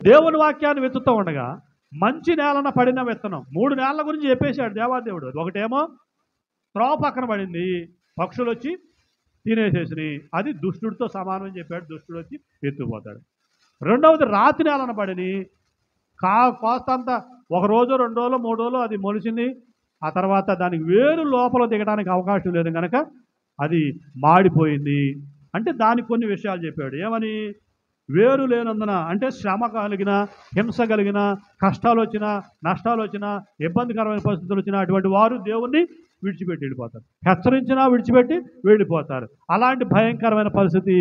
దేవుని వాక్యాన్ని వెతుకుతూ ఉండగా మంచి నేలన పడిన విత్తనం 3 నేలల గురించి చెప్పేశాడు దేవాదేవుడు. ఒకటేమో త్రోవ పక్కన పడింది, పక్షులు వచ్చి తినేసేసినాయి, అది దుష్టుడితో సమానం అని చెప్పాడు, దుష్టుడు వచ్చి ఎత్తుకుపోతాడు. రెండవది రాతి నేలన పడిని, కోస్తంత 1 రోజు 2 రోజులు 3 రోజులు అది మొలిచింది, ఆ తర్వాత దానికి వేరు లోపల దిగడానికి అవకాశం లేదు కనుక అది మాడిపోయింది. అంటే దానికి కొన్ని విషయాలు చెప్పాడు. ఏమని? వేరు లేనందున, అంటే శ్రమ కలిగిన, హింస కలిగిన, కష్టాలు వచ్చినా, నష్టాలు వచ్చినా, ఇబ్బందికరమైన పరిస్థితులు వచ్చినా అటువంటి వారు దేవుణ్ణి విడిచిపెట్టి వెళ్ళిపోతారు. హెచ్చరించినా విడిచిపెట్టి వెళ్ళిపోతారు. అలాంటి భయంకరమైన పరిస్థితి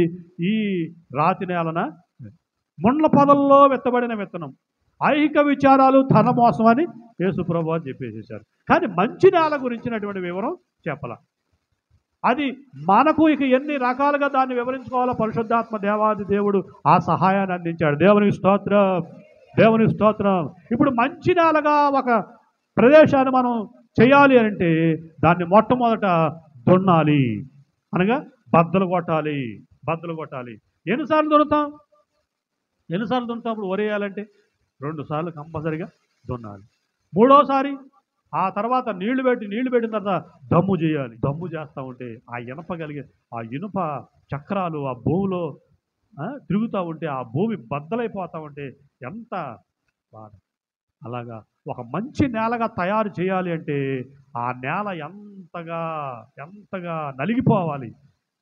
ఈ రాతి నేలన. ముండ్ల పొదల్లో విత్తబడిన విత్తనం, ఐహిక విచారాలు, ధన మోసం అని యేసుప్రభు అని చెప్పేసేశారు. కానీ మంచి నేల గురించినటువంటి వివరం చెప్పాల. అది మనకు ఇక ఎన్ని రకాలుగా దాన్ని వివరించుకోవాలో పరిశుద్ధాత్మ దేవాది దేవుడు ఆ సహాయాన్ని అందించాడు. దేవునికి స్తోత్రం, దేవునికి స్తోత్రం. ఇప్పుడు మంచి నేలగా ఒక ప్రదేశాన్ని మనం చేయాలి అంటే దాన్ని మొట్టమొదట దున్నాలి, అనగా బద్దలు కొట్టాలి, బద్దలు కొట్టాలి. ఎన్నిసార్లు దున్నుతాం? ఇప్పుడు వరేయాలంటే 2 సార్లు కంపల్సరిగా దున్నాలి. 3వసారి ఆ తర్వాత నీళ్లు పెట్టిన తర్వాత దమ్ము చేయాలి. దమ్ము చేస్తూ ఉంటే ఆ ఇనుప చక్రాలు ఆ భూమిలో తిరుగుతూ ఉంటే ఆ భూమి బద్దలైపోతూ ఉంటే ఎంత బాధ. అలాగా ఒక మంచి నేలగా తయారు చేయాలి అంటే ఆ నేల ఎంతగా నలిగిపోవాలి,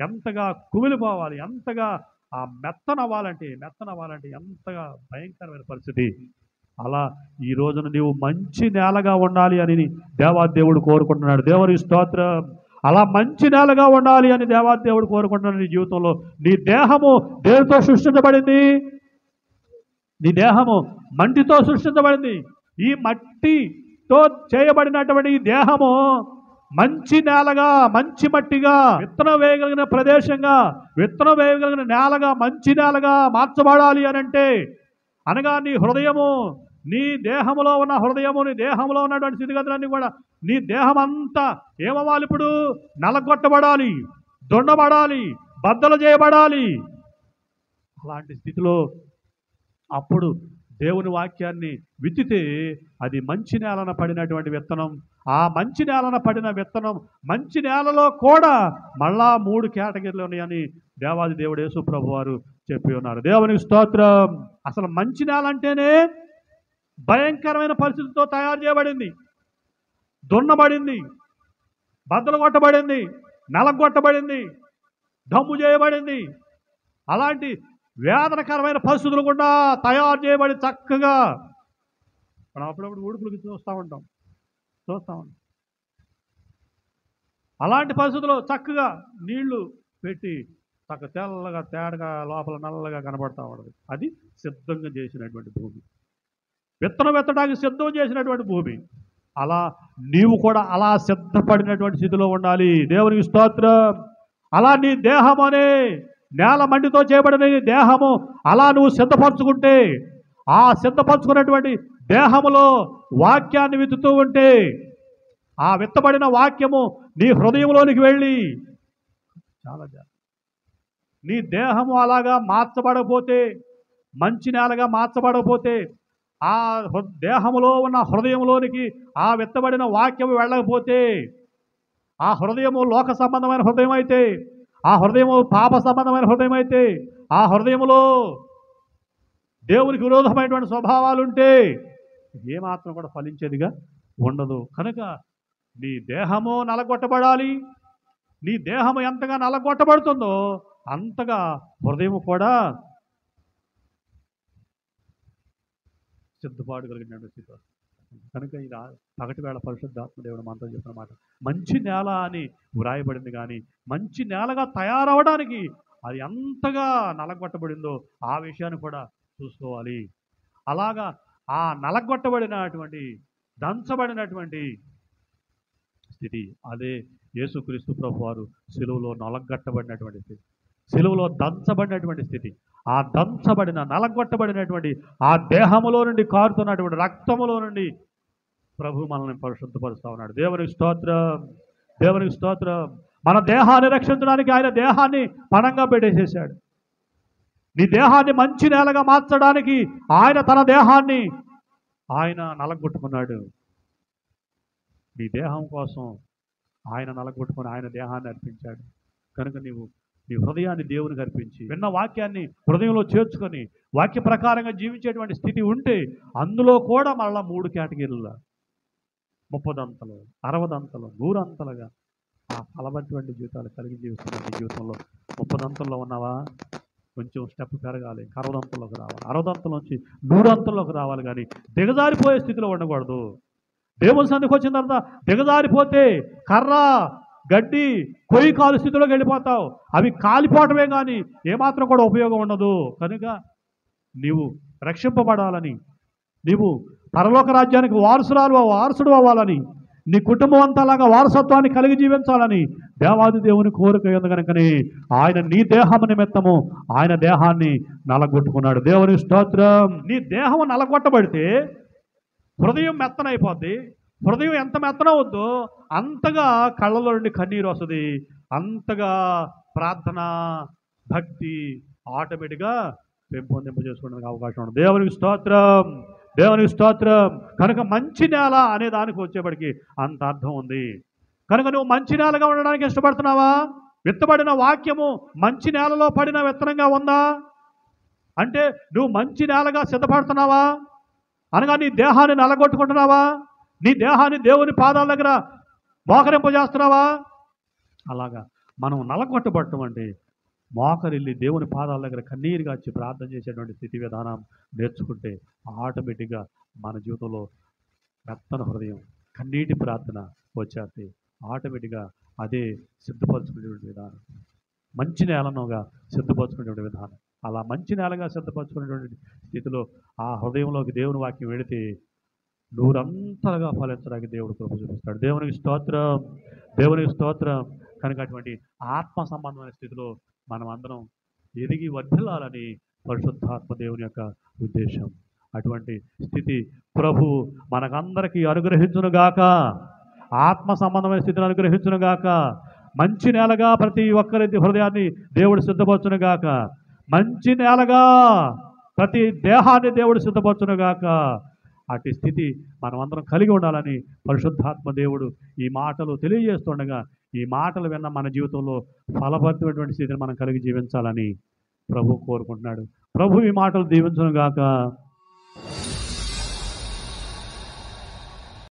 ఎంతగా కుమిలిపోవాలి, ఎంతగా ఆ మెత్తనవ్వాలంటే ఎంతగా భయంకరమైన పరిస్థితి. అలా ఈ రోజున నీవు మంచి నేలగా ఉండాలి అని దేవాదేవుడు కోరుకుంటున్నాడు. దేవుని స్తోత్రం. అలా మంచి నేలగా ఉండాలి అని దేవాదేవుడు కోరుకుంటున్నాడు. నీ జీవితంలో నీ దేహము దేనితో సృష్టించబడింది? నీ దేహము మట్టితో సృష్టించబడింది. ఈ మట్టితో చేయబడినటువంటి ఈ దేహము మంచి నేలగా, మంచి మట్టిగా, విత్తనం వేయగలిగిన ప్రదేశంగా, విత్తనం వేయగలిగిన నేలగా, మంచి నేలగా మార్చబడాలి అని అంటే, అనగా నీ హృదయము, నీ దేహంలో ఉన్న హృదయము, నీ దేహంలో ఉన్నటువంటి స్థితిగతులన్నీ కూడా నీ దేహం అంతా ఏమవ్వాలి? ఇప్పుడు నలగొట్టబడాలి, దున్నబడాలి, బద్దలు చేయబడాలి. అలాంటి స్థితిలో అప్పుడు దేవుని వాక్యాన్ని విత్తితే అది మంచి నేలన పడినటువంటి విత్తనం. ఆ మంచి నేలన పడిన విత్తనం, మంచి నేలలో కూడా మళ్ళా 3 కేటగిరీలు ఉన్నాయని దేవాది దేవుడు యేసు ప్రభు వారు చెప్పి ఉన్నారు. దేవునికి స్తోత్రం. అసలు మంచి నేల అంటేనే భయంకరమైన పరిస్థితితో తయారు చేయబడింది, దున్నబడింది, బద్దలు కొట్టబడింది, నలగొట్టబడింది, దమ్ము చేయబడింది. అలాంటి వేదనకరమైన పరిస్థితులు కూడా తయారు చేయబడి చక్కగా మనం అప్పుడప్పుడు ఉడుకులకి చూస్తూ ఉంటాం. అలాంటి పరిస్థితుల్లో చక్కగా నీళ్లు పెట్టి చక్క తెల్లగా తేడగా లోపల నల్లగా కనబడతా ఉండదు. అది సిద్ధంగా చేసినటువంటి భూమి, విత్తనం విత్తడానికి సిద్ధం చేసినటువంటి భూమి. అలా నీవు కూడా అలా సిద్ధపడినటువంటి స్థితిలో ఉండాలి. దేవునికి స్తోత్రం. అలా నీ దేహం అనే నేల మంటితో చేయబడిన నీ దేహము అలా నువ్వు సిద్ధపరచుకుంటే, ఆ సిద్ధపరచుకున్నటువంటి దేహములో వాక్యాన్ని విత్తుతూ ఉంటే, ఆ విత్తబడిన వాక్యము నీ హృదయంలోనికి వెళ్ళి చాలా నీ దేహము అలాగా మార్చబడకపోతే, మంచి నేలగా మార్చబడకపోతే, ఆ దేహములో ఉన్న హృదయంలోనికి ఆ విత్తబడిన వాక్యము వెళ్ళకపోతే, ఆ హృదయము లోక సంబంధమైన హృదయం అయితే, ఆ హృదయము పాప సంబంధమైన హృదయం అయితే, ఆ హృదయములో దేవునికి విరోధమైనటువంటి స్వభావాలుంటే ఏమాత్రం కూడా ఫలించేదిగా ఉండదు. కనుక నీ దేహము నలగొట్టబడాలి. నీ దేహము ఎంతగా నలగొట్టబడుతుందో అంతగా హృదయము కూడా సిద్ధపాటు కలిగిన స్థితి. కనుక ఇది పగటి వేళ పరిశుద్ధాత్మ దేవుడు మనతో చెప్పిన మాట, మంచి నేల అని వ్రాయబడింది. కానీ మంచి నేలగా తయారవడానికి అది ఎంతగా నలగొట్టబడిందో ఆ విషయాన్ని కూడా చూసుకోవాలి. అలాగా ఆ నలగొట్టబడినటువంటి, దంచబడినటువంటి స్థితి అదే యేసుక్రీస్తు ప్రభు వారు సిలువలో నలగొట్టబడినటువంటి స్థితి, సిలువలో దంచబడినటువంటి స్థితి. ఆ దంచబడిన, నలగొట్టబడినటువంటి ఆ దేహములో నుండి కారుతున్నటువంటి రక్తములో నుండి ప్రభు మనల్ని పరిశుద్ధపరుస్తూ ఉన్నాడు. దేవునికి స్తోత్రం, దేవునికి స్తోత్రం. మన దేహాన్ని రక్షించడానికి ఆయన దేహాన్ని పణంగా పెట్టేసేసాడు. నీ దేహాన్ని మంచి నేలగా మార్చడానికి ఆయన తన దేహాన్ని ఆయన నలగొట్టుకున్నాడు. నీ దేహం కోసం ఆయన నలగొట్టుకుని ఆయన దేహాన్ని అర్పించాడు. కనుక నీవు నీ హృదయాన్ని దేవునికి అర్పించి విన్న వాక్యాన్ని హృదయంలో చేర్చుకొని వాక్య ప్రకారంగా జీవించేటువంటి స్థితి ఉంటే అందులో కూడా మళ్ళా 3 కేటగిరీల 30 అంతలు 60 అంతలు 100 అంతలుగా ఆ ఫలవంతమైన జీవితాలు కలిగి జీవిస్తున్న నీ జీవితంలో 30 అంతల్లో ఉన్నావా? కొంచెం స్టెప్ పెరగాలి, 60 అంతల్లోకి రావాలి, 60 అంతల నుంచి 100 అంతల్లోకి రావాలి. కానీ దిగజారిపోయే స్థితిలో ఉండకూడదు. దేవుని సన్నిధికి వచ్చిన తర్వాత దిగజారిపోతే కర్ర గడ్డి కొయ్యి కాలు స్థితిలోకి వెళ్ళిపోతావు. అవి కాలిపోవటమే కానీ ఏమాత్రం కూడా ఉపయోగం ఉండదు. కనుక నీవు రక్షింపబడాలని, నీవు పరలోక రాజ్యానికి వారసుడు అవ్వాలని, నీ కుటుంబం అంతాలాగా వారసత్వాన్ని కలిగి జీవించాలని దేవాది దేవుని కోరిక ఉంది. కనుకనే ఆయన నీ దేహము నిమిత్తము ఆయన దేహాన్ని నలగొట్టుకున్నాడు. దేవుని స్తోత్రం. నీ దేహం నలగొట్టబడితే హృదయం మెత్తనైపోద్ది. హృదయం ఎంత మెత్తనవద్దో అంతగా కళ్ళలో నుండి కన్నీరు వస్తుంది, అంతగా ప్రార్థన భక్తి ఆటోమేటిక్గా పెంపొందింప చేసుకోవడానికి అవకాశం ఉంటుంది. దేవునికి స్తోత్రం, దేవునికి స్తోత్రం. కనుక మంచి నేల అనే దానికి వచ్చేప్పటికి అంత అర్థం ఉంది. కనుక నువ్వు మంచి నేలగా ఉండడానికి ఇష్టపడుతున్నావా? విత్తబడిన వాక్యము మంచి నేలలో పడిన విత్తనంగా ఉందా అంటే నువ్వు మంచి నేలగా సిద్ధపడుతున్నావా? అనగా నీ దేహాన్ని నలగొట్టుకుంటున్నావా? నీ దేహాన్ని దేవుని పాదాల దగ్గర మోకరింపజేస్తున్నావా? అలాగా మనం నలగొట్టబడటం అంటే మోకరిల్లి దేవుని పాదాల దగ్గర కన్నీరుగా వచ్చి ప్రార్థన చేసేటువంటి స్థితి విధానం నేర్చుకుంటే ఆటోమేటిక్గా మన జీవితంలో మెత్తన హృదయం కన్నీటి ప్రార్థన వచ్చేస్తే ఆటోమేటిక్గా అదే సిద్ధపరచుకునేటువంటి విధానం, మంచి నేలనుగా సిద్ధపరచుకునేటువంటి విధానం. అలా మంచి నేలగా సిద్ధపరచుకునేటువంటి స్థితిలో ఆ హృదయంలోకి దేవుని వాక్యం వెళితే నూరంతలుగా ఫలించడానికి దేవుడు కృప చూపిస్తాడు. దేవునికి స్తోత్రం, దేవునికి స్తోత్రం. కనుక అటువంటి ఆత్మ సంబంధమైన స్థితిలో మనం అందరం ఎదిగి వర్ధిల్లాలని పరిశుద్ధాత్మ దేవుని యొక్క ఉద్దేశం. అటువంటి స్థితి ప్రభు మనకందరికీ అనుగ్రహించునుగాక. ఆత్మ సంబంధమైన స్థితిని అనుగ్రహించునుగాక. మంచి నేలగా ప్రతి ఒక్కరి హృదయాన్ని దేవుడు సిద్ధపరచునుగాక. మంచి నేలగా ప్రతి దేహాన్ని దేవుడు సిద్ధపరచునుగాక. అటు స్థితి మనం అందరం కలిగి ఉండాలని పరిశుద్ధాత్మ దేవుడు ఈ మాటలు తెలియజేస్తుండగా ఈ మాటలు విన్న మన జీవితంలో ఫలభరితమైనటువంటి స్థితిని మనం కలిగి జీవించాలని ప్రభు కోరుకుంటున్నాడు. ప్రభు ఈ మాటలు దీవించునుగాక.